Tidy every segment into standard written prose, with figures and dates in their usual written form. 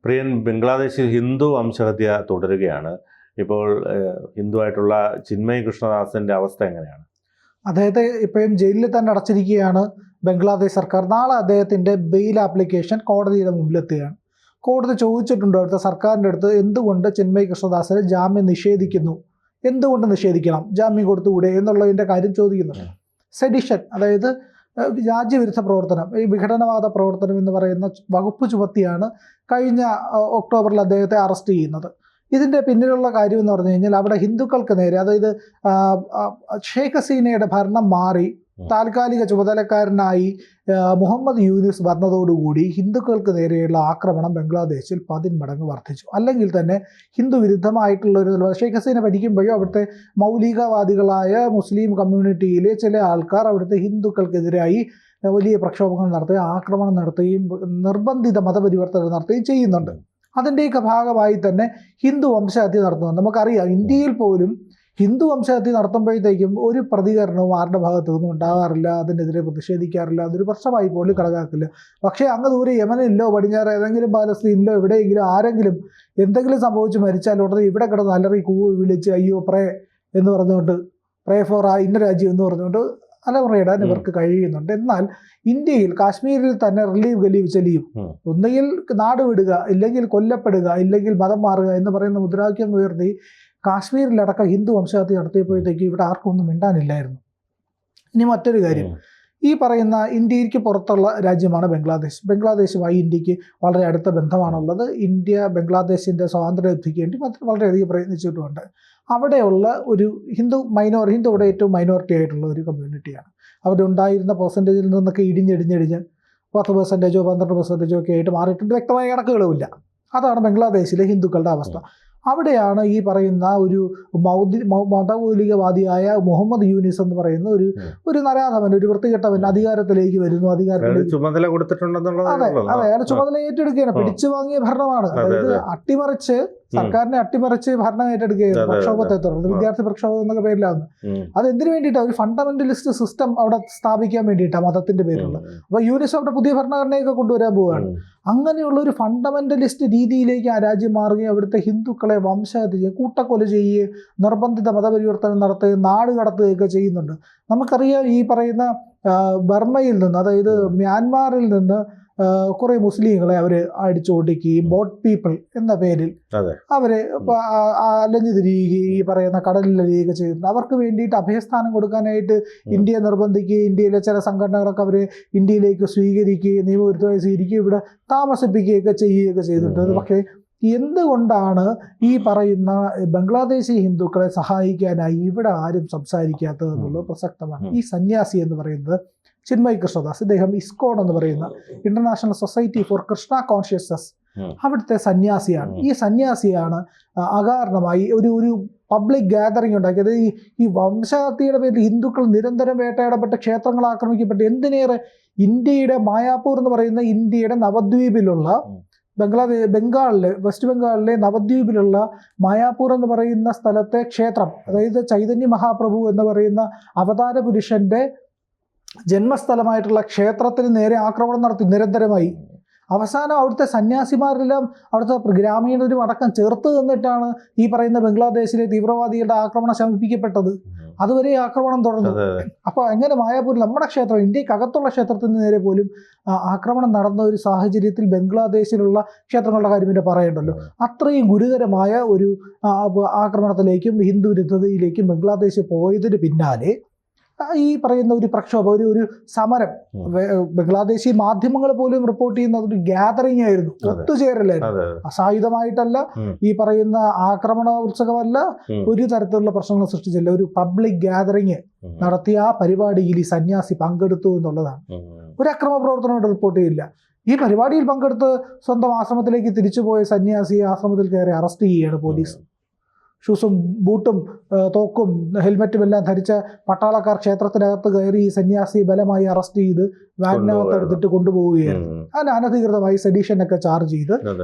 പ്രിയൻ, ബംഗ്ലാദേശിൽ ഹിന്ദു വംശഹത്യ തുടരുകയാണ്. ഇപ്പോൾ ഹിന്ദുവായിട്ടുള്ള ചിന്മയ് കൃഷ്ണദാസിൻ്റെ അവസ്ഥ എങ്ങനെയാണ്? അദ്ദേഹത്തെ ഇപ്പോഴും ജയിലിൽ തന്നെ അടച്ചിരിക്കുകയാണ് ബംഗ്ലാദേശ് സർക്കാർ. നാളെ അദ്ദേഹത്തിൻ്റെ ബെയിൽ ആപ്ലിക്കേഷൻ കോടതിയുടെ മുമ്പിലെത്തുകയാണ്. കോടതി ചോദിച്ചിട്ടുണ്ട് അവിടുത്തെ സർക്കാരിൻ്റെ അടുത്ത്, എന്തുകൊണ്ട് ചിന്മയ് കൃഷ്ണദാസിന് ജാമ്യം നിഷേധിക്കുന്നു, എന്തുകൊണ്ട് നിഷേധിക്കണം, ജാമ്യം കൊടുത്തുകൂടെ എന്നുള്ളതിൻ്റെ കാര്യം ചോദിക്കുന്നുണ്ട്. സെഡിഷൻ, അതായത് രാജ്യവിരുദ്ധ പ്രവർത്തനം, ഈ വിഘടനവാദ പ്രവർത്തനം എന്ന് പറയുന്ന വകുപ്പ് ചുമത്തിയാണ് കഴിഞ്ഞ ഒക്ടോബറിൽ അദ്ദേഹത്തെ അറസ്റ്റ് ചെയ്യുന്നത്. ഇതിൻ്റെ പിന്നിലുള്ള കാര്യം എന്ന് പറഞ്ഞു കഴിഞ്ഞാൽ അവിടെ ഹിന്ദുക്കൾക്ക് നേരെ, അതായത് ഷെയ്ഖ് ഹസീനയുടെ ഭരണം മാറി താൽക്കാലിക ചുമതലക്കാരനായി മുഹമ്മദ് യൂനിസ് വന്നതോടുകൂടി ഹിന്ദുക്കൾക്ക് നേരെയുള്ള ആക്രമണം ബംഗ്ലാദേശിൽ 10 മടങ്ങ് വർദ്ധിച്ചു. അല്ലെങ്കിൽ തന്നെ ഹിന്ദു വിരുദ്ധമായിട്ടുള്ള ഒരു ഷെയ്ഖ് ഹസീന ഭരിക്കുമ്പോഴും അവിടുത്തെ മൗലികവാദികളായ മുസ്ലിം കമ്മ്യൂണിറ്റിയിലെ ചില ആൾക്കാർ അവിടുത്തെ ഹിന്ദുക്കൾക്കെതിരായി വലിയ പ്രക്ഷോഭങ്ങൾ നടത്തുകയും ആക്രമണം നടത്തുകയും നിർബന്ധിത മതപരിവർത്തനം നടത്തുകയും ചെയ്യുന്നുണ്ട്. അതിൻ്റെയൊക്കെ ഭാഗമായി തന്നെ ഹിന്ദു വംശഹത്യ നടത്തുന്നുണ്ട്. നമുക്കറിയാം, ഇന്ത്യയിൽ പോലും ഹിന്ദു വംശഹത്യ നടത്തുമ്പോഴത്തേക്കും ഒരു പ്രതികരണവും ആരുടെ ഭാഗത്തു നിന്നും ഉണ്ടാകാറില്ല, അതിനെതിരെ പ്രതിഷേധിക്കാറില്ല, അതൊരു പ്രശ്നമായി പോലും കണക്കാക്കില്ല. പക്ഷേ അങ്ങ് ദൂരെ യമനിലോ പടിഞ്ഞാറ് ഏതെങ്കിലും പാലസ്തീനിലോ എവിടെയെങ്കിലും ആരെങ്കിലും എന്തെങ്കിലും സംഭവിച്ച് മരിച്ചാൽ ഉടനെ ഇവിടെ കിടന്ന് അലറി വിളിച്ച് അയ്യോ പ്രേ എന്ന് പറഞ്ഞുകൊണ്ട്, പ്രേ ഫോർ ആ ഇന്ന രാജ്യം എന്ന് പറഞ്ഞുകൊണ്ട് അലമുറയിടാൻ ഇവർക്ക് കഴിയുന്നുണ്ട്. എന്നാൽ ഇന്ത്യയിൽ കാശ്മീരിൽ തന്നെ റിലീവ് ഗലീവ് ചെലിയും, ഒന്നുകിൽ നാട് വിടുക, ഇല്ലെങ്കിൽ കൊല്ലപ്പെടുക, ഇല്ലെങ്കിൽ മതം മാറുക എന്ന് പറയുന്ന മുദ്രാവാക്യം ഉയർത്തി കാശ്മീരിലടക്കം ഹിന്ദു വംശഹത്യ നടത്തിയപ്പോഴത്തേക്ക് ഇവിടെ ആർക്കും ഒന്നും മിണ്ടാനില്ലായിരുന്നു. ഇനി മറ്റൊരു കാര്യം, ഈ പറയുന്ന ഇന്ത്യക്ക് പുറത്തുള്ള രാജ്യമാണ് ബംഗ്ലാദേശ്. ബംഗ്ലാദേശുമായി ഇന്ത്യക്ക് വളരെ അടുത്ത ബന്ധമാണുള്ളത്. ഇന്ത്യ ബംഗ്ലാദേശിൻ്റെ സ്വാതന്ത്ര്യലബ്ധിക്ക് വേണ്ടി വളരെയധികം പ്രയത്നിച്ചിട്ടുമുണ്ട്. അവിടെയുള്ള ഒരു ഹിന്ദു അവിടെ ഏറ്റവും മൈനോറിറ്റി ആയിട്ടുള്ള ഒരു കമ്മ്യൂണിറ്റിയാണ്. അവിടെ ഉണ്ടായിരുന്ന പെർസെൻറ്റേജിൽ നിന്നൊക്കെ ഇടിഞ്ഞ് 10%, 12% ഒക്കെ ആയിട്ട് മാറിയിട്ടുണ്ട്. വ്യക്തമായ കണക്കുകളുമില്ല. അതാണ് ബംഗ്ലാദേശിലെ ഹിന്ദുക്കളുടെ അവസ്ഥ. അവിടെയാണ് ഈ പറയുന്ന ഒരു മതമൗലികവാദിയായ മുഹമ്മദ് യൂനിസ് എന്ന് പറയുന്ന ഒരു നരാധമൻ, ഒരു വൃത്തികെട്ടവൻ അധികാരത്തിലേക്ക് വരുന്നു. ചുമതല കൊടുത്തിട്ടുണ്ടെന്നുള്ളത്. അതെ, അയാൾ ചുമതല ഏറ്റെടുക്കുകയാണ്. പിടിച്ചു വാങ്ങിയ ഭരണമാണ്. അതായത് അട്ടിമറിച്ച്, സർക്കാരിനെ അട്ടിമറിച്ച് ഭരണം ഏറ്റെടുക്കുകയായിരുന്നു പ്രക്ഷോഭത്തെ തുടർന്ന്. വിദ്യാർത്ഥി പ്രക്ഷോഭം എന്നൊക്കെ പേരിലാണ്. അതെന്തിനു വേണ്ടിയിട്ടാണ്? ഒരു ഫണ്ടമെന്റലിസ്റ്റ് സിസ്റ്റം അവിടെ സ്ഥാപിക്കാൻ വേണ്ടിയിട്ടാണ്, മതത്തിന്റെ പേരിലുള്ള. അപ്പൊ യൂനിസ് അവിടെ പുതിയ ഭരണഘടനയൊക്കെ കൊണ്ടുവരാൻ പോവുകയാണ്. അങ്ങനെയുള്ള ഒരു ഫണ്ടമെന്റലിസ്റ്റ് രീതിയിലേക്ക് ആ രാജ്യം മാറുകയും അവിടുത്തെ ഹിന്ദുക്കളെ വംശഹത്യ, കൂട്ടക്കൊല ചെയ്യുകയും നിർബന്ധിത മതപരിവർത്തനം നടത്തുകയും നാട് കടത്തുകയൊക്കെ ചെയ്യുന്നുണ്ട്. നമുക്കറിയാം, ഈ പറയുന്ന ബർമയിൽ നിന്ന്, അതായത് മ്യാൻമാറിൽ നിന്ന് കുറെ മുസ്ലിങ്ങളെ അവർ അടിച്ചോടിക്കുകയും ബോട്ട് പീപ്പിൾ എന്ന പേരിൽ അവരെ അലഞ്ഞു തിരിയുകയും ഈ പറയുന്ന കടലിലെറിയുകയൊക്കെ ചെയ്യുന്നുണ്ട്. അവർക്ക് വേണ്ടിയിട്ട് അഭയസ്ഥാനം കൊടുക്കാനായിട്ട് ഇന്ത്യയെ നിർബന്ധിക്കുകയും ഇന്ത്യയിലെ ചില സംഘടനകളൊക്കെ അവരെ ഇന്ത്യയിലേക്ക് സ്വീകരിക്കുകയും നിയമവിരുദ്ധമായി സ്വീകരിക്കുകയും ഇവിടെ താമസിപ്പിക്കുകയൊക്കെ ചെയ്യുകയൊക്കെ ചെയ്തിട്ടുണ്ട്. പക്ഷേ എന്തുകൊണ്ടാണ് ഈ പറയുന്ന ബംഗ്ലാദേശി ഹിന്ദുക്കളെ സഹായിക്കാനായി ഇവിടെ ആരും സംസാരിക്കാത്തതെന്നുള്ളത് പ്രസക്തമാണ്. ഈ സന്യാസി എന്ന് പറയുന്നത് ചിന്മയ് കൃഷ്ണദാസ്, ഇദ്ദേഹം ഇസ്കോൺ എന്ന് പറയുന്ന international society for Krishna consciousness അവിടുത്തെ സന്യാസിയാണ്. ഈ സന്യാസിയാണ് അകാരണമായി ഒരു പബ്ലിക് ഗാദറിംഗ് ഉണ്ടാക്കിയത്. ഈ വംശഹത്യയുടെ പേരിൽ ഹിന്ദുക്കൾ നിരന്തരം വേട്ടയാടപ്പെട്ട് ക്ഷേത്രങ്ങൾ ആക്രമിക്കപ്പെട്ട്, എന്തിനേറെ ഇന്ത്യയുടെ മായാപൂർ എന്ന് പറയുന്ന ഇന്ത്യയുടെ നവദ്വീപിലുള്ള വെസ്റ്റ് ബംഗാളിലെ നവദ്വീപിലുള്ള മായാപൂർ എന്ന് പറയുന്ന സ്ഥലത്തെ ക്ഷേത്രം, അതായത് ചൈതന്യ മഹാപ്രഭു എന്ന് പറയുന്ന അവതാര പുരുഷന്റെ ജന്മസ്ഥലമായിട്ടുള്ള ക്ഷേത്രത്തിന് നേരെ ആക്രമണം നടത്തി നിരന്തരമായി. അവസാനം അവിടുത്തെ സന്യാസിമാരെല്ലാം അവിടുത്തെ ഗ്രാമീണരും അടക്കം ചേർത്ത് നിന്നിട്ടാണ് ഈ പറയുന്ന ബംഗ്ലാദേശിലെ തീവ്രവാദികളുടെ ആക്രമണം ശമിപ്പിക്കപ്പെട്ടത്. അതുവരെ ആക്രമണം തുടർന്നു. അപ്പോൾ എങ്ങനെ മായാപൂരിൽ നമ്മുടെ ക്ഷേത്രം, ഇന്ത്യക്കകത്തുള്ള ക്ഷേത്രത്തിന് നേരെ പോലും ആക്രമണം നടന്ന ഒരു സാഹചര്യത്തിൽ ബംഗ്ലാദേശിലുള്ള ക്ഷേത്രങ്ങളുടെ കാര്യം പിന്നെ പറയണ്ടല്ലോ. അത്രയും ഗുരുതരമായ ഒരു ആക്രമണത്തിലേക്കും ഹിന്ദു വിരുദ്ധതയിലേക്കും ബംഗ്ലാദേശ് പോയതിന് പിന്നാലെ ഈ പറയുന്ന ഒരു പ്രക്ഷോഭം, ഒരു സമരം, ബംഗ്ലാദേശി മാധ്യമങ്ങൾ പോലും റിപ്പോർട്ട് ചെയ്യുന്ന ഒരു ഗ്യാതറിംഗ് ആയിരുന്നു, ഒത്തുചേരലായിരുന്നു. അസായുധമായിട്ടല്ല, ഈ പറയുന്ന ആക്രമണ ഉത്സവമല്ല, ഒരു തരത്തിലുള്ള പ്രശ്നങ്ങൾ സൃഷ്ടിച്ചില്ല. ഒരു പബ്ലിക് ഗ്യാതറിംഗ് നടത്തിയ ആ പരിപാടിയിൽ ഈ സന്യാസി പങ്കെടുത്തു എന്നുള്ളതാണ്. ഒരു അക്രമ പ്രവർത്തനമായിട്ട് റിപ്പോർട്ട് ചെയ്യില്ല. ഈ പരിപാടിയിൽ പങ്കെടുത്ത് സ്വന്തം ആശ്രമത്തിലേക്ക് തിരിച്ചുപോയ സന്യാസിയെ ആശ്രമത്തിൽ കയറി അറസ്റ്റ് ചെയ്യുകയാണ് പോലീസ്. ഷൂസും ബൂട്ടും തോക്കും ഹെൽമറ്റും എല്ലാം ധരിച്ച പട്ടാളക്കാർ ക്ഷേത്രത്തിനകത്ത് കയറി ഈ സന്യാസി ബലമായി അറസ്റ്റ് ചെയ്ത് വാനിനകത്ത് എടുത്തിട്ട് കൊണ്ടുപോവുകയാണ്. അതിന് അനധികൃതമായി സെഡീഷനൊക്കെ ചാർജ് ചെയ്ത്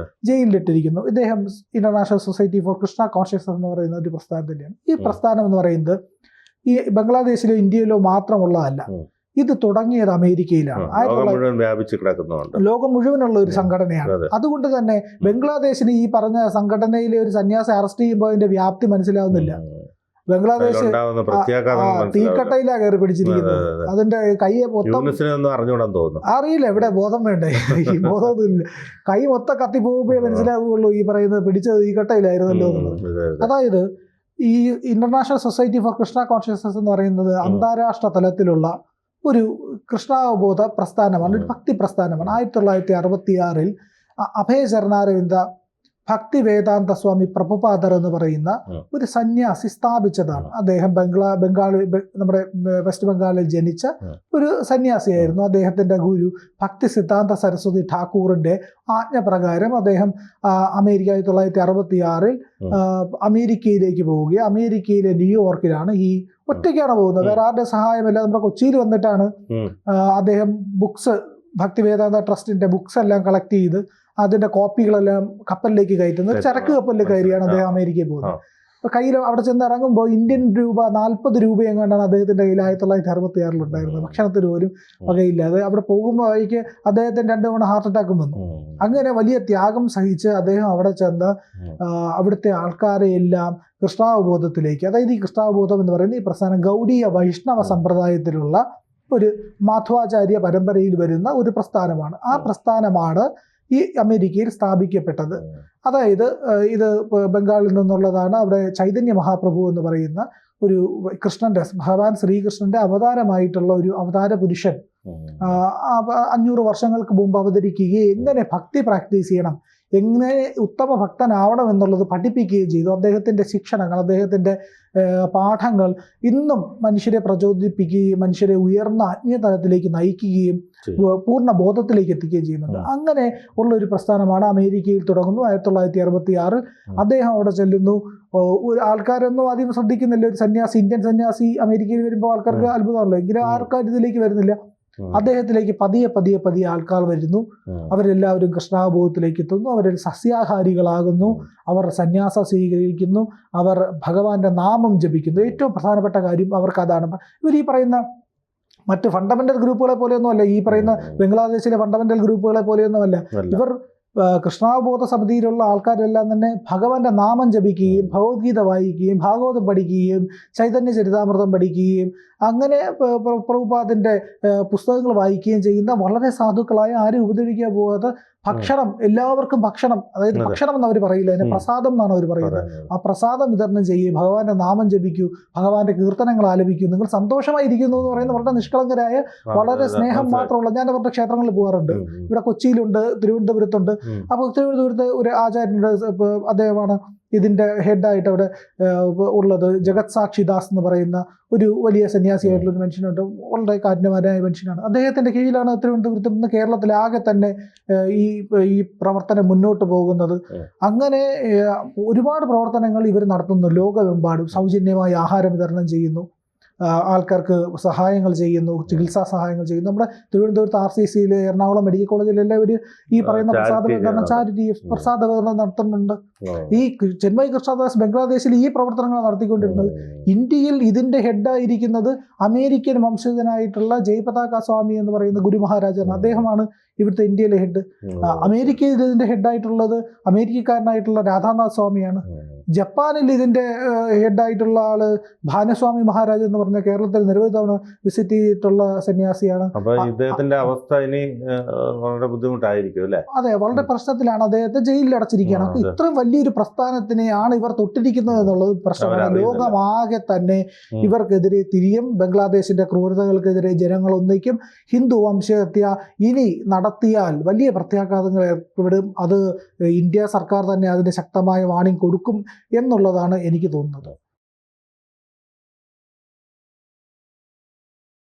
ജയിലിലിട്ടിരിക്കുന്നു. ഇദ്ദേഹം international society for Krishna consciousness എന്ന് പറയുന്ന ഒരു പ്രസ്ഥാനം തന്നെയാണ്. ഈ പ്രസ്ഥാനം എന്ന് പറയുന്നത് ഈ ബംഗ്ലാദേശിലോ ഇന്ത്യയിലോ മാത്രമുള്ളതല്ല. ഇത് തുടങ്ങിയത് അമേരിക്കയിലാണ്. ലോകം മുഴുവൻ വ്യാപിച്ച് കിടക്കുന്നുണ്ട്, ലോകം മുഴുവനുള്ള ഒരു സംഘടനയാണ്. അതുകൊണ്ട് തന്നെ ബംഗ്ലാദേശിന് ഈ പറഞ്ഞ സംഘടനയിലെ ഒരു സന്യാസി അറസ്റ്റ് ചെയ്യുമ്പോൾ അതിന്റെ വ്യാപ്തി മനസ്സിലാവുന്നില്ല. ബംഗ്ലാദേശ് തീക്കട്ടയിലാ കയറി പിടിച്ചിരിക്കുന്നത്. അതിന്റെ കൈ മൊത്തം അറിയില്ല, എവിടെ ബോധം വേണ്ടേ, ഈ ബോധമൊന്നുമില്ല. കൈ മൊത്തം കത്തിപ്പോകുമ്പോഴേ മനസ്സിലാവുകയുള്ളൂ ഈ പറയുന്നത് പിടിച്ചത് തീക്കട്ടയിലായിരുന്നല്ലോ എന്നുള്ളത്. അതായത് ഈ international society for Krishna consciousness എന്ന് പറയുന്നത് അന്താരാഷ്ട്ര തലത്തിലുള്ള ഒരു കൃഷ്ണാവബോധ പ്രസ്ഥാനമാണ്, ഒരു ഭക്തി പ്രസ്ഥാനമാണ്. 1966 അഭയ ചരണാരവിന്ദ ഭക്തി വേദാന്ത സ്വാമി പ്രഭുപാദർ എന്ന് പറയുന്ന ഒരു സന്യാസി സ്ഥാപിച്ചതാണ്. അദ്ദേഹം നമ്മുടെ വെസ്റ്റ് ബംഗാളിൽ ജനിച്ച ഒരു സന്യാസിയായിരുന്നു. അദ്ദേഹത്തിന്റെ ഗുരു ഭക്തി സിദ്ധാന്ത സരസ്വതി ഠാക്കൂറിന്റെ ആജ്ഞപ്രകാരം അദ്ദേഹം 1966 അമേരിക്കയിലേക്ക് പോവുകയും അമേരിക്കയിലെ ന്യൂയോർക്കിലാണ് ഈ ഒറ്റയ്ക്കാണ് പോകുന്നത്, വേറെ ആരുടെ സഹായമില്ല. നമ്മുടെ കൊച്ചിയിൽ വന്നിട്ടാണ് അദ്ദേഹം ബുക്സ്, ഭക്തി വേദാന്ത ട്രസ്റ്റിന്റെ ബുക്സ് എല്ലാം കളക്ട് ചെയ്ത് അതിന്റെ കോപ്പികളെല്ലാം കപ്പലിലേക്ക് കയറ്റുന്നത്. ചരക്ക് കപ്പലിൽ കയറിയാണ് അദ്ദേഹം അമേരിക്കയിൽ പോകുന്നത്. അപ്പോൾ കയ്യിൽ അവിടെ ചെന്ന് ഇറങ്ങുമ്പോൾ ഇന്ത്യൻ രൂപ 40 രൂപയെങ്ങാണ്ടാണ് അദ്ദേഹത്തിന്റെ കയ്യിൽ 1966 ഉണ്ടായിരുന്നത്. ഭക്ഷണത്തിന് പോലും വകയില്ലാതെ അവിടെ പോകുമ്പോൾ വഴിക്ക് അദ്ദേഹത്തിന് 2 തവണ ഹാർട്ട് അറ്റാക്കും വന്നു. അങ്ങനെ വലിയ ത്യാഗം സഹിച്ച് അദ്ദേഹം അവിടെ ചെന്ന് അവിടുത്തെ ആൾക്കാരെ എല്ലാം കൃഷ്ണാവബോധത്തിലേക്ക്, അതായത് ഈ കൃഷ്ണാവബോധം എന്ന് പറയുന്നത് ഈ പ്രസ്ഥാനം ഗൗഡീയ വൈഷ്ണവ സമ്പ്രദായത്തിലുള്ള ഒരു മാധ്വാചാര്യ പരമ്പരയിൽ വരുന്ന ഒരു പ്രസ്ഥാനമാണ്. ആ പ്രസ്ഥാനമാണ് ഈ അമേരിക്കയിൽ സ്ഥാപിക്കപ്പെട്ടത്. അതായത് ഇത് ബംഗാളിൽ നിന്നുള്ളതാണ്. അവിടെ ചൈതന്യ മഹാപ്രഭു എന്ന് പറയുന്ന ഒരു കൃഷ്ണന്റെ, ഭഗവാൻ ശ്രീകൃഷ്ണന്റെ അവതാരമായിട്ടുള്ള ഒരു അവതാര പുരുഷൻ 500 വർഷങ്ങൾക്ക് മുമ്പ് അവതരിക്കുകയും എങ്ങനെ ഭക്തി പ്രാക്ടീസ് ചെയ്യണം, എങ്ങനെ ഉത്തമ ഭക്തനാവണം എന്നുള്ളത് പഠിപ്പിക്കുകയും ചെയ്തു. അദ്ദേഹത്തിൻ്റെ ശിക്ഷണങ്ങൾ, അദ്ദേഹത്തിൻ്റെ പാഠങ്ങൾ ഇന്നും മനുഷ്യരെ പ്രചോദിപ്പിക്കുകയും മനുഷ്യരെ ഉയർന്ന ആത്മീയതലത്തിലേക്ക് നയിക്കുകയും പൂർണ്ണ ബോധത്തിലേക്ക് എത്തിക്കുകയും ചെയ്യുന്നുണ്ട്. അങ്ങനെ ഉള്ള ഒരു പ്രസ്ഥാനമാണ് അമേരിക്കയിൽ തുടങ്ങുന്നു. 1966 അദ്ദേഹം അവിടെ ചെല്ലുന്നു. ആൾക്കാരൊന്നും ആദ്യം ശ്രദ്ധിക്കുന്നില്ല. ഒരു സന്യാസി, ഇന്ത്യൻ സന്യാസി അമേരിക്കയിൽ വരുമ്പോൾ ആൾക്കാർക്ക് അത്ഭുതമല്ലോ, എങ്കിലും ആൾക്കാർ ഇതിലേക്ക് വരുന്നില്ല. അദ്ദേഹത്തിലേക്ക് പതിയെ ആൾക്കാർ വരുന്നു. അവരെല്ലാവരും കൃഷ്ണാവബോധത്തിലേക്ക് എത്തുന്നു. അവർ സസ്യാഹാരികളാകുന്നു. അവർ സന്യാസം സ്വീകരിക്കുന്നു. അവർ ഭഗവാന്റെ നാമം ജപിക്കുന്നു. ഏറ്റവും പ്രധാനപ്പെട്ട കാര്യം അവർക്ക് അതാണ്. ഇവർ ഈ പറയുന്ന മറ്റ് ഫണ്ടമെന്റൽ ഗ്രൂപ്പുകളെ പോലെയൊന്നുമല്ല, ഈ പറയുന്ന ബംഗ്ലാദേശിലെ ഫണ്ടമെന്റൽ ഗ്രൂപ്പുകളെ പോലെയൊന്നുമല്ല. ഇവർ കൃഷ്ണാവബോധ സമിതിയിലുള്ള ആൾക്കാരെല്ലാം തന്നെ ഭഗവാന്റെ നാമം ജപിക്കുകയും ഭഗവത്ഗീത വായിക്കുകയും ഭാഗവതം പഠിക്കുകയും ചൈതന്യ ചരിതാമൃതം പഠിക്കുകയും അങ്ങനെ പ്രഭുപാദിന്റെ പുസ്തകങ്ങൾ വായിക്കുകയും ചെയ്യുന്ന വളരെ സാധുക്കളായ, ആരും ഉപദ്രവിക്കാൻ പോകാത്ത, ഭക്ഷണം എല്ലാവർക്കും ഭക്ഷണം, അതായത് ഭക്ഷണം എന്ന് അവർ പറയില്ല, അതിനെ പ്രസാദം എന്നാണ് അവർ പറയുന്നത്. ആ പ്രസാദം വിതരണം ചെയ്യും, ഭഗവാന്റെ നാമം ജപിക്കൂ, ഭഗവാന്റെ കീർത്തനങ്ങൾ ആലപിക്കൂ, നിങ്ങൾ സന്തോഷമായിരിക്കുന്നു എന്ന് പറയുന്ന വളരെ നിഷ്കളങ്കരായ, വളരെ സ്നേഹം മാത്രമുള്ള. ഞാൻ അവരുടെ ക്ഷേത്രങ്ങളിൽ പോകാറുണ്ട്. ഇവിടെ കൊച്ചിയിലുണ്ട്, തിരുവനന്തപുരത്തുണ്ട്. അപ്പോൾ തിരുവനന്തപുരത്ത് ഒരു ആചാര്യനുണ്ട്, അദ്ദേഹമാണ് ഇതിൻ്റെ ഹെഡായിട്ട് അവിടെ ഉള്ളത്. ജഗത് സാക്ഷിദാസ് എന്ന് പറയുന്ന ഒരു വലിയ സന്യാസിയായിട്ടുള്ള ഒരു മനുഷ്യനുണ്ട്. വളരെ കാഠിന്യവാനായ മനുഷ്യനാണ്. അദ്ദേഹത്തിൻ്റെ കീഴിലാണ് തിരുവനന്തപുരത്ത് നിന്ന് കേരളത്തിലാകെ തന്നെ ഈ പ്രവർത്തനം മുന്നോട്ട് പോകുന്നത്. അങ്ങനെ ഒരുപാട് പ്രവർത്തനങ്ങൾ ഇവർ നടത്തുന്നു. ലോകമെമ്പാടും സൗജന്യമായി ആഹാരം വിതരണം ചെയ്യുന്നു, ആൾക്കാർക്ക് സഹായങ്ങൾ ചെയ്യുന്നു, ചികിത്സാ സഹായങ്ങൾ ചെയ്യുന്നു. നമ്മുടെ തിരുവനന്തപുരത്ത് RCCയിൽ, എറണാകുളം മെഡിക്കൽ കോളേജിലെല്ലാം ഒരു ഈ പറയുന്ന പ്രസാദ വിതരണം, ചാരിറ്റി പ്രസാദ വിതരണം നടത്തുന്നുണ്ട്. ഈ ചിന്മയ് കൃഷ്ണദാസ് ബംഗ്ലാദേശിൽ ഈ പ്രവർത്തനങ്ങൾ നടത്തിക്കൊണ്ടിരുന്നത്. ഇന്ത്യയിൽ ഇതിന്റെ ഹെഡായിരിക്കുന്നത് അമേരിക്കൻ വംശജനായിട്ടുള്ള ജയപതാക സ്വാമി എന്ന് പറയുന്ന ഗുരു മഹാരാജാണ്. അദ്ദേഹമാണ് ഇവിടുത്തെ ഇന്ത്യയിലെ ഹെഡ്. അമേരിക്കയിൽ ഇതിന്റെ ഹെഡായിട്ടുള്ളത് അമേരിക്കക്കാരനായിട്ടുള്ള രാധാനാഥ് സ്വാമിയാണ്. ജപ്പാനിൽ ഇതിന്റെ ഹെഡായിട്ടുള്ള ആള് ഭാനുസ്വാമി മഹാരാജ് എന്ന് പറഞ്ഞ കേരളത്തിൽ നിരവധി തവണ വിസിറ്റ് ചെയ്തിട്ടുള്ള സന്യാസിയാണ്. അപ്പൊ ഇദ്ദേഹത്തിന്റെ അവസ്ഥ ഇനി വളരെ ബുദ്ധിമുട്ടായിരിക്കും അല്ലേ? അതെ, വളരെ പ്രശ്നത്തിലാണ്. അദ്ദേഹത്തെ ജയിലിൽ അടച്ചിരിക്കുകയാണ്. അപ്പൊ ഇത്രയും വലിയൊരു പ്രസ്ഥാനത്തിനെയാണ് ഇവർ തൊട്ടിരിക്കുന്നത് എന്നുള്ളത് പ്രശ്നമാണ്. ലോകമാകെ തന്നെ ഇവർക്കെതിരെ തിരിയും. ബംഗ്ലാദേശിന്റെ ക്രൂരതകൾക്കെതിരെ ജനങ്ങൾ ഒന്നിക്കും. ഹിന്ദു വംശഹത്യ ഇനി നടത്തിയാൽ വലിയ പ്രത്യാഘാതങ്ങൾ ഏർപ്പെടും. അത് ഇന്ത്യ സർക്കാർ തന്നെ അതിന് ശക്തമായ വാണിംഗ് കൊടുക്കും എന്നുള്ളതാണ് എനിക്ക് തോന്നുന്നത്.